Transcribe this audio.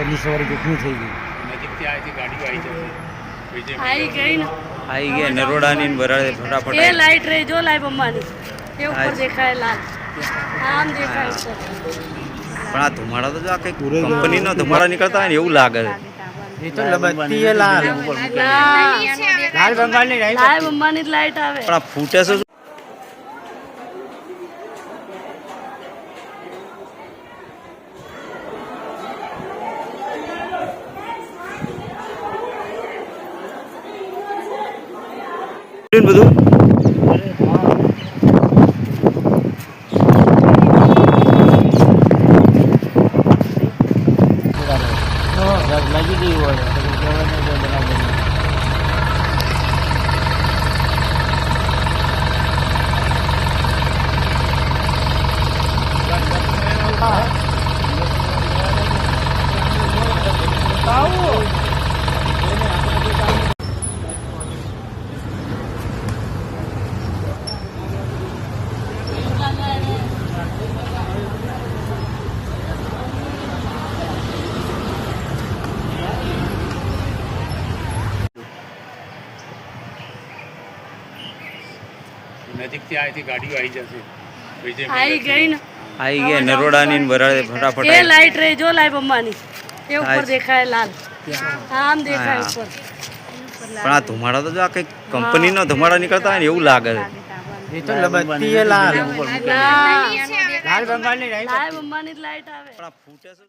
વહેલી સવારે કેટલું થઈ ગયું નજીકથી આવી ગાડીઓ આવી જશે आई गई ना आई गया नरोड़ा नी बराड़े फटाफट ये लाइट रही जो लाइट बम्बानी ये ऊपर देखा है लाल आम देखा है ऊपर પણ આ ધુમાડા તો જો આ કઈ કંપનીનો ધુમાડા નીકળતા હોય ને એવું લાગે છે એ તો લબત્તી है लाल लाल बंगाली नहीं लाल बम्बानी लाइट आवे પણ આ ફૂટે છે શું? બધું लगी दी हुआ है નજીકથી આવી ગાડીઓ આવી જશે आई गई ना आई गया नरोड़ा नी बराड़े फटाफट ये लाइट रही जो लाइट बम्बानी ये ऊपर देखा है लाल आम देखा है ऊपर પણ આ ધુમાડા તો જો આ કઈ કંપનીનો ધુમાડા નીકળતા હોય ને એવું લાગે છે ये तो लबत्ती है लाल लाल बंगाली नहीं लाल बम्बानी लाइट आवे પણ આ ફૂટે છે